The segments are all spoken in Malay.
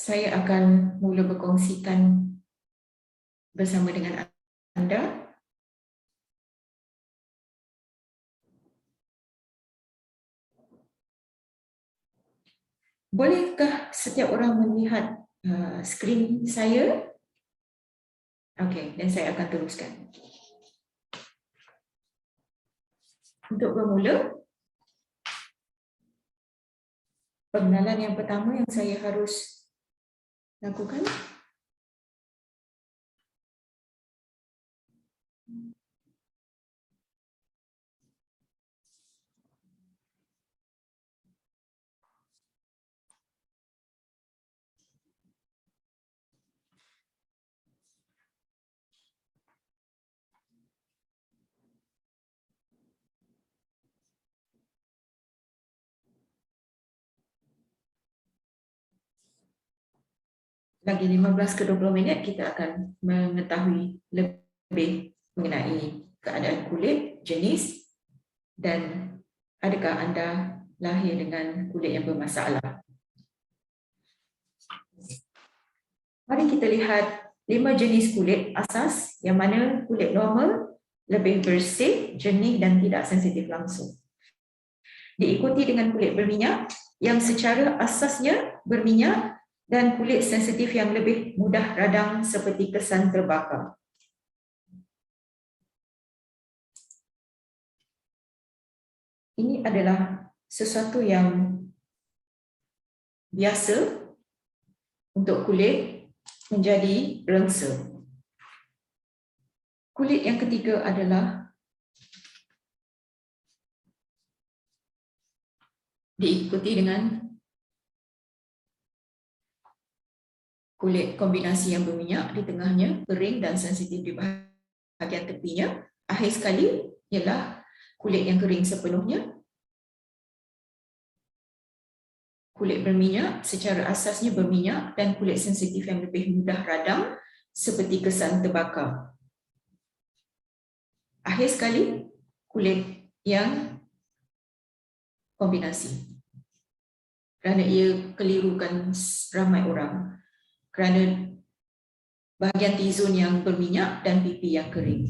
Saya akan mula berkongsikan bersama dengan anda. Bolehkah setiap orang melihat skrin saya? Okey, dan saya akan teruskan. Untuk bermula, pengenalan yang pertama yang saya harus lakukan. Lagi 15 ke 20 minit kita akan mengetahui lebih mengenai keadaan kulit, jenis dan adakah anda lahir dengan kulit yang bermasalah. Mari kita lihat 5 jenis kulit asas yang mana kulit normal lebih bersih, jernih dan tidak sensitif langsung. Diikuti dengan kulit berminyak yang secara asasnya berminyak dan kulit sensitif yang lebih mudah radang seperti kesan terbakar. Ini adalah sesuatu yang biasa untuk kulit menjadi rengsa. Kulit yang ketiga adalah diikuti dengan kulit kombinasi yang berminyak di tengahnya, kering dan sensitif di bahagian tepinya. Akhir sekali ialah kulit yang kering sepenuhnya. Kulit berminyak secara asasnya berminyak dan kulit sensitif yang lebih mudah radang seperti kesan terbakar. Akhir sekali, kulit yang kombinasi. Kerana ia kelirukan ramai orang. Kerana bahagian T-zone yang berminyak dan pipi yang kering.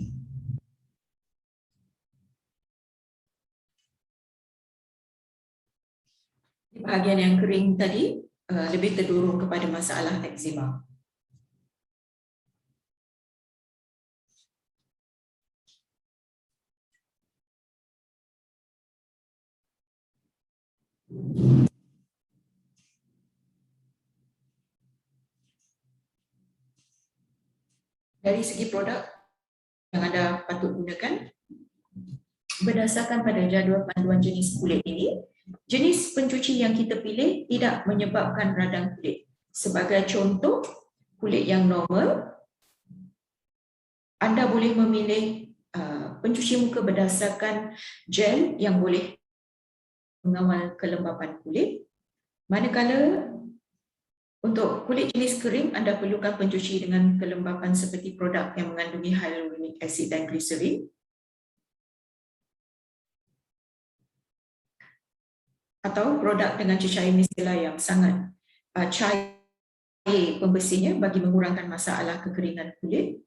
Bahagian yang kering tadi lebih terdorong kepada masalah eczema. Dari segi produk yang anda patut gunakan, berdasarkan pada jadual panduan jenis kulit ini, jenis pencuci yang kita pilih tidak menyebabkan radang kulit. Sebagai contoh, kulit yang normal, anda boleh memilih pencuci muka berdasarkan gel yang boleh mengawal kelembapan kulit. Manakala untuk kulit jenis kering, anda perlukan pencuci dengan kelembapan seperti produk yang mengandungi hyaluronic acid dan glycerin. Atau produk dengan cecair micellar yang sangat cair pembersihnya bagi mengurangkan masalah kekeringan kulit.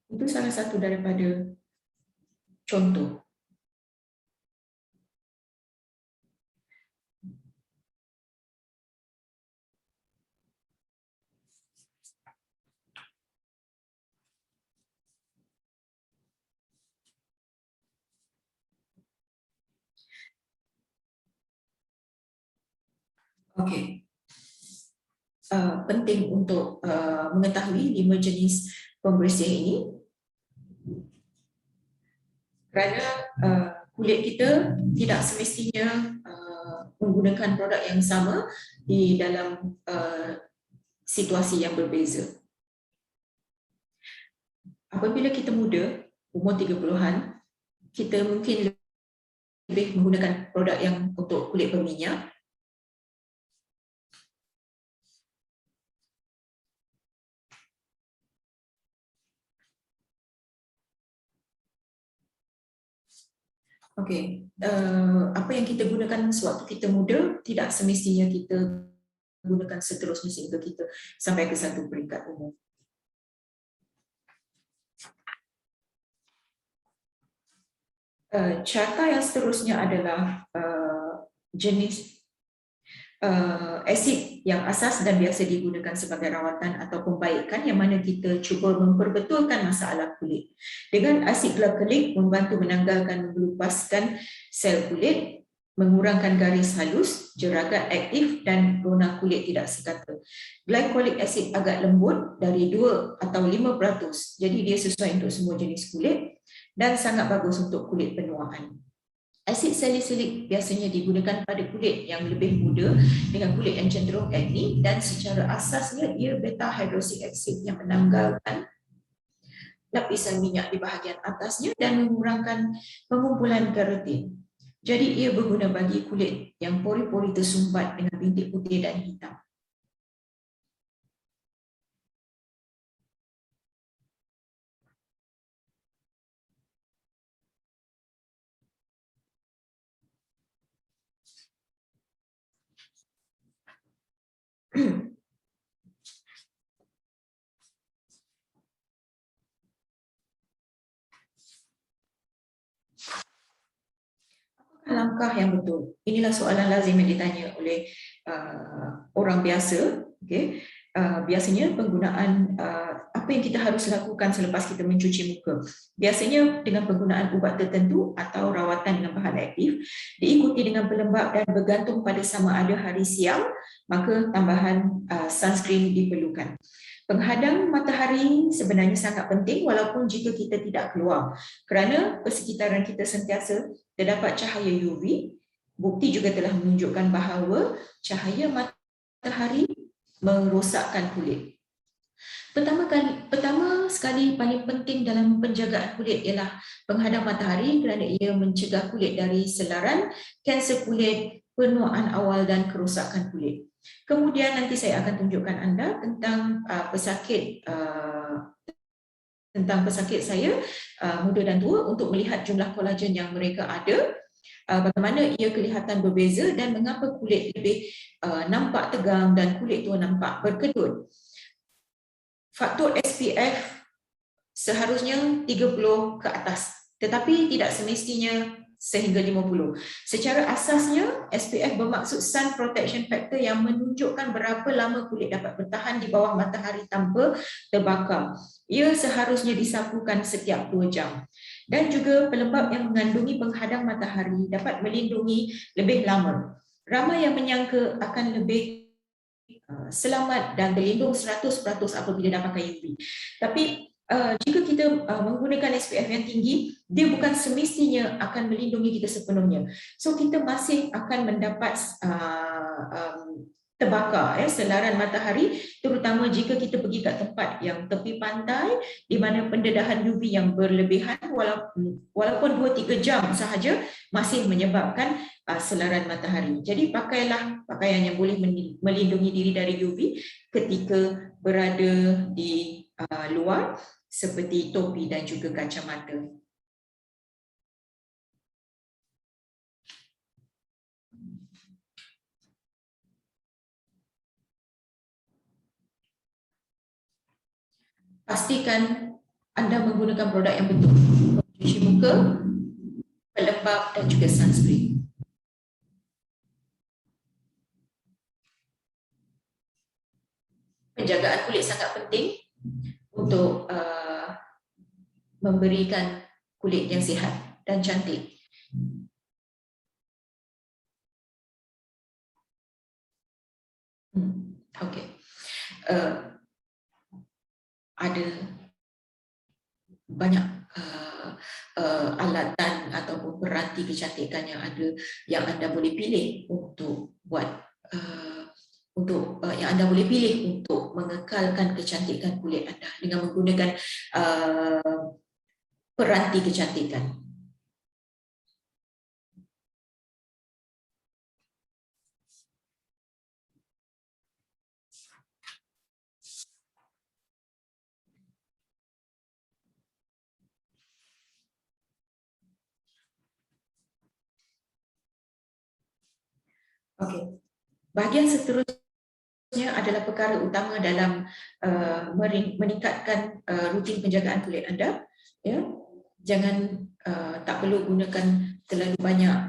Itu salah satu daripada contoh. Okey. Penting untuk mengetahui 5 jenis pembersih ini kerana kulit kita tidak semestinya menggunakan produk yang sama di dalam situasi yang berbeza. Apabila kita muda, umur 30-an, kita mungkin lebih menggunakan produk yang untuk kulit berminyak. Okey, apa yang kita gunakan sewaktu kita muda tidak semestinya kita gunakan seterusnya sehingga kita sampai ke satu peringkat umum. Carta yang seterusnya adalah jenis asid yang asas dan biasa digunakan sebagai rawatan atau pembaikan yang mana kita cuba memperbetulkan masalah kulit. Dengan asid glycolic membantu menanggalkan melupaskan sel kulit, mengurangkan garis halus, jeragat aktif dan rona kulit tidak sekata. Glycolic acid agak lembut dari 2 atau 5%, jadi dia sesuai untuk semua jenis kulit dan sangat bagus untuk kulit penuaan. Asid salisilik biasanya digunakan pada kulit yang lebih muda dengan kulit yang cenderung acne dan secara asasnya ia beta hydroxy acid yang menanggalkan lapisan minyak di bahagian atasnya dan mengurangkan pengumpulan keratin. Jadi ia berguna bagi kulit yang pori-pori tersumbat dengan bintik putih dan hitam. Langkah yang betul. Inilah soalan lazim yang ditanya oleh orang biasa. Okay. Biasanya penggunaan apa yang kita harus lakukan selepas kita mencuci muka. Biasanya dengan penggunaan ubat tertentu atau rawatan dengan bahan aktif, diikuti dengan pelembab dan bergantung pada sama ada hari siang, maka tambahan sunscreen diperlukan. Penghadang matahari sebenarnya sangat penting walaupun jika kita tidak keluar, kerana persekitaran kita sentiasa terdapat cahaya UV. Bukti juga telah menunjukkan bahawa cahaya matahari merosakkan kulit. Pertama sekali paling penting dalam penjagaan kulit ialah penghadang matahari kerana ia mencegah kulit dari selaran, kanser kulit, penuaan awal dan kerosakan kulit. Kemudian nanti saya akan tunjukkan anda tentang pesakit saya muda dan tua untuk melihat jumlah kolagen yang mereka ada, bagaimana ia kelihatan berbeza dan mengapa kulit lebih nampak tegang dan kulit tua nampak berkedut. Faktor SPF seharusnya 30 ke atas, tetapi tidak semestinya sehingga 50. Secara asasnya, SPF bermaksud Sun Protection Factor yang menunjukkan berapa lama kulit dapat bertahan di bawah matahari tanpa terbakar. Ia seharusnya disapukan setiap 2 jam. Dan juga pelembab yang mengandungi penghadang matahari dapat melindungi lebih lama. Ramai yang menyangka akan lebih selamat dan berlindung 100% apabila dah pakai UV. Tapi jika kita menggunakan SPF yang tinggi, dia bukan semestinya akan melindungi kita sepenuhnya. So kita masih akan mendapat terbakar selaran matahari, terutama jika kita pergi ke tempat yang tepi pantai di mana pendedahan UV yang berlebihan walaupun 2-3 jam sahaja masih menyebabkan selaran matahari. Jadi pakailah pakaian yang boleh melindungi diri dari UV ketika berada di luar, seperti topi dan juga kacamata. Pastikan anda menggunakan produk yang betul. Cuci muka, pelembab dan juga sunscreen. Penjagaan kulit sangat penting untuk memberikan kulit yang sihat dan cantik. Okey. Ada banyak alatan ataupun peranti kecantikan yang ada yang anda boleh pilih untuk buat yang anda boleh pilih untuk mengekalkan kecantikan kulit anda dengan menggunakan peranti kecantikan. Okey. Bahagian seterusnya adalah perkara utama dalam meningkatkan rutin penjagaan kulit anda. Ya, jangan tak perlu gunakan terlalu banyak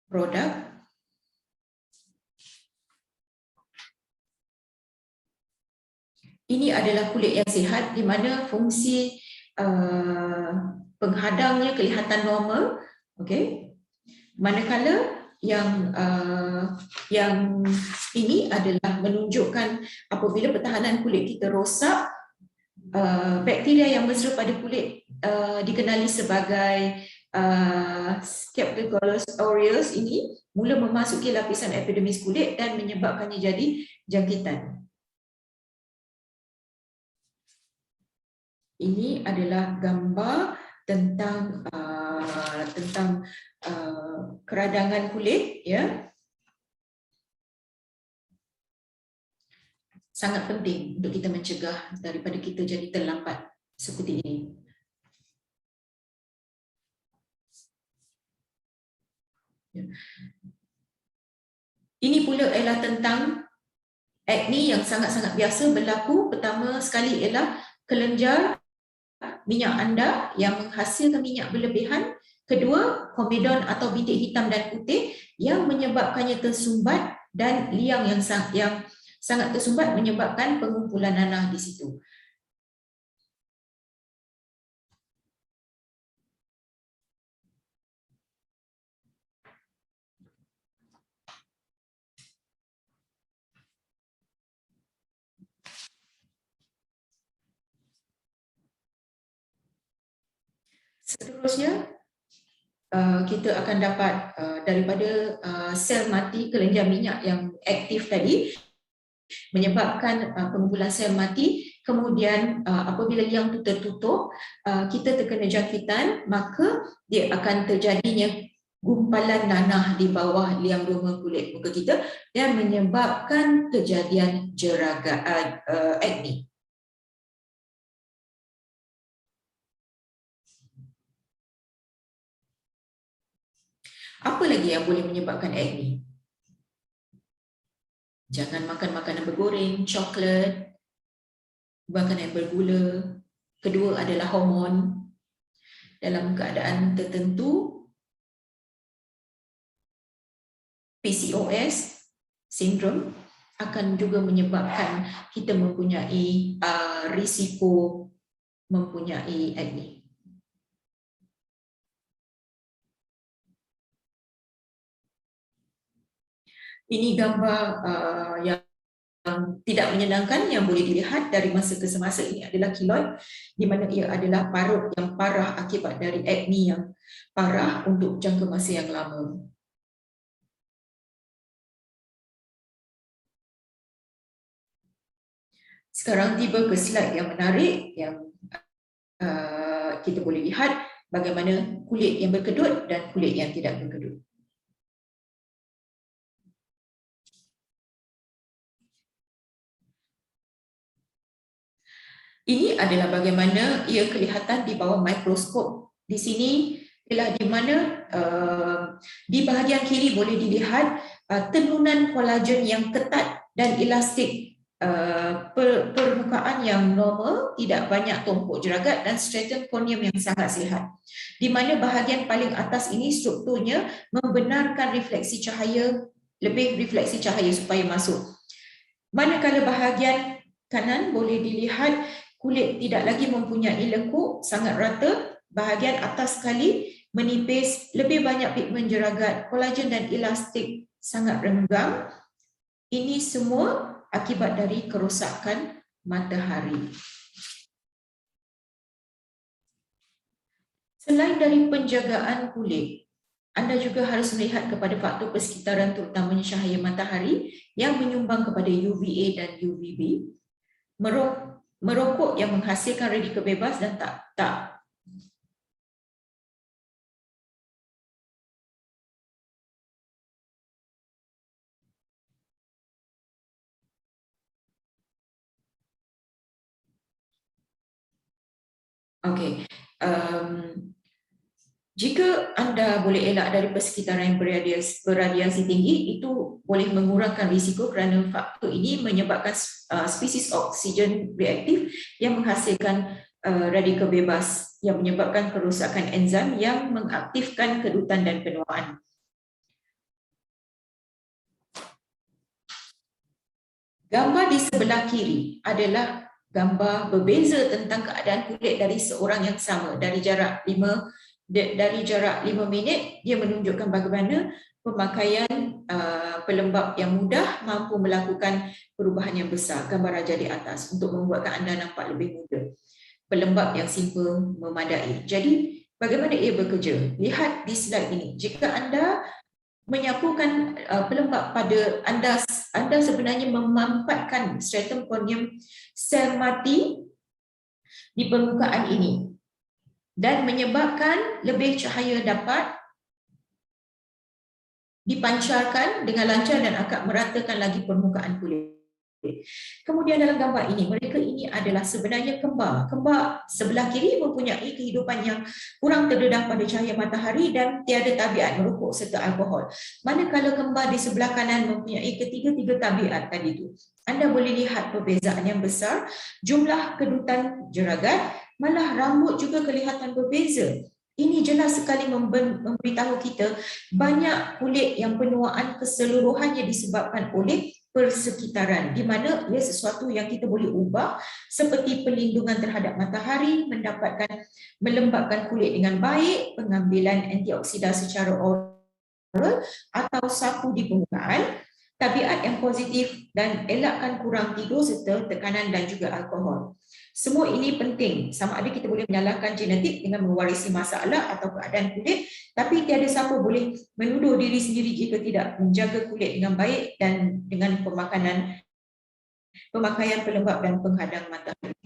produk. Ini adalah kulit yang sihat di mana fungsi penghadangnya kelihatan normal, okey. Manakala yang ini adalah menunjukkan apabila pertahanan kulit kita rosak, bakteria yang mesra pada kulit dikenali sebagai Streptococcus aureus ini mula memasuki lapisan epidermis kulit dan menyebabkannya jadi jangkitan. Ini adalah gambar tentang keradangan kulit, ya. Sangat penting untuk kita mencegah daripada kita jadi terlambat seperti ini. Ini pula ialah tentang akne yang sangat-sangat biasa berlaku. Pertama sekali ialah kelenjar minyak anda yang menghasilkan minyak berlebihan. Kedua, komedon atau bintik hitam dan putih yang menyebabkannya tersumbat, dan liang yang sangat tersumbat menyebabkan pengumpulan nanah di situ. Seterusnya, kita akan dapat daripada sel mati kelenjar minyak yang aktif tadi menyebabkan pengumpulan sel mati. Kemudian apabila liang itu tertutup, kita terkena jangkitan, maka dia akan terjadinya gumpalan nanah di bawah liang roma kulit muka kita dan menyebabkan kejadian jeragaan akne. Apa lagi yang boleh menyebabkan akne? Jangan makan makanan bergoreng, coklat, makanan yang bergula. Kedua adalah hormon. Dalam keadaan tertentu, PCOS sindrom akan juga menyebabkan kita mempunyai risiko mempunyai akne. Ini gambar yang tidak menyenangkan yang boleh dilihat dari masa ke semasa. Ini adalah keloid, di mana ia adalah parut yang parah akibat dari akne yang parah untuk jangka masa yang lama. Sekarang tiba ke slide yang menarik yang kita boleh lihat bagaimana kulit yang berkedut dan kulit yang tidak berkedut. Ini adalah bagaimana ia kelihatan di bawah mikroskop. Di sini ialah di mana di bahagian kiri boleh dilihat tenunan kolagen yang ketat dan elastik, permukaan yang normal, tidak banyak tumpuk jeragat dan stratum corneum yang sangat sihat. Di mana bahagian paling atas ini strukturnya membenarkan refleksi cahaya, lebih refleksi cahaya supaya masuk. Manakala bahagian kanan boleh dilihat kulit tidak lagi mempunyai lekuk, sangat rata, bahagian atas sekali menipis, lebih banyak pigmen jeragat, kolagen dan elastik sangat renggang. Ini semua akibat dari kerosakan matahari. Selain dari penjagaan kulit, anda juga harus melihat kepada faktor persekitaran, terutamanya cahaya matahari yang menyumbang kepada UVA dan UVB. Merokok yang menghasilkan radikal bebas dan tak. Okey. Jika anda boleh elak dari persekitaran yang berradiasi tinggi, itu boleh mengurangkan risiko kerana faktor ini menyebabkan spesies oksigen reaktif yang menghasilkan radikal bebas yang menyebabkan kerosakan enzim yang mengaktifkan kedutan dan penuaan. Gambar di sebelah kiri adalah gambar berbeza tentang keadaan kulit dari seorang yang sama dari jarak 5 minit. Dia menunjukkan bagaimana pemakaian pelembab yang mudah mampu melakukan perubahan yang besar. Gambar raja di atas untuk membuatkan anda nampak lebih muda. Pelembab yang simple memadai. Jadi bagaimana ia bekerja? Lihat di slide ini. Jika anda menyapukan pelembab pada anda sebenarnya memampatkan stratum corneum sel mati di permukaan ini dan menyebabkan lebih cahaya dapat dipancarkan dengan lancar dan akan meratakan lagi permukaan kulit. Kemudian dalam gambar ini, mereka ini adalah sebenarnya kembar. Kembar sebelah kiri mempunyai kehidupan yang kurang terdedah pada cahaya matahari dan tiada tabiat merokok serta alkohol. Manakala kembar di sebelah kanan mempunyai ketiga-tiga tabiat tadi itu. Anda boleh lihat perbezaan yang besar, jumlah kedutan jeragat, malah rambut juga kelihatan berbeza. Ini jelas sekali memberitahu kita banyak kulit yang penuaan keseluruhannya disebabkan oleh persekitaran, di mana ia sesuatu yang kita boleh ubah seperti perlindungan terhadap matahari, melembabkan kulit dengan baik, pengambilan antioksida secara oral atau sapu di permukaan, tabiat yang positif dan elakkan kurang tidur serta tekanan dan juga alkohol. Semua ini penting, sama ada kita boleh menyalahkan genetik dengan mewarisi masalah atau keadaan kulit, tapi tiada siapa boleh menuduh diri sendiri jika tidak menjaga kulit dengan baik dan dengan pemakaian pelembab dan penghadang matahari.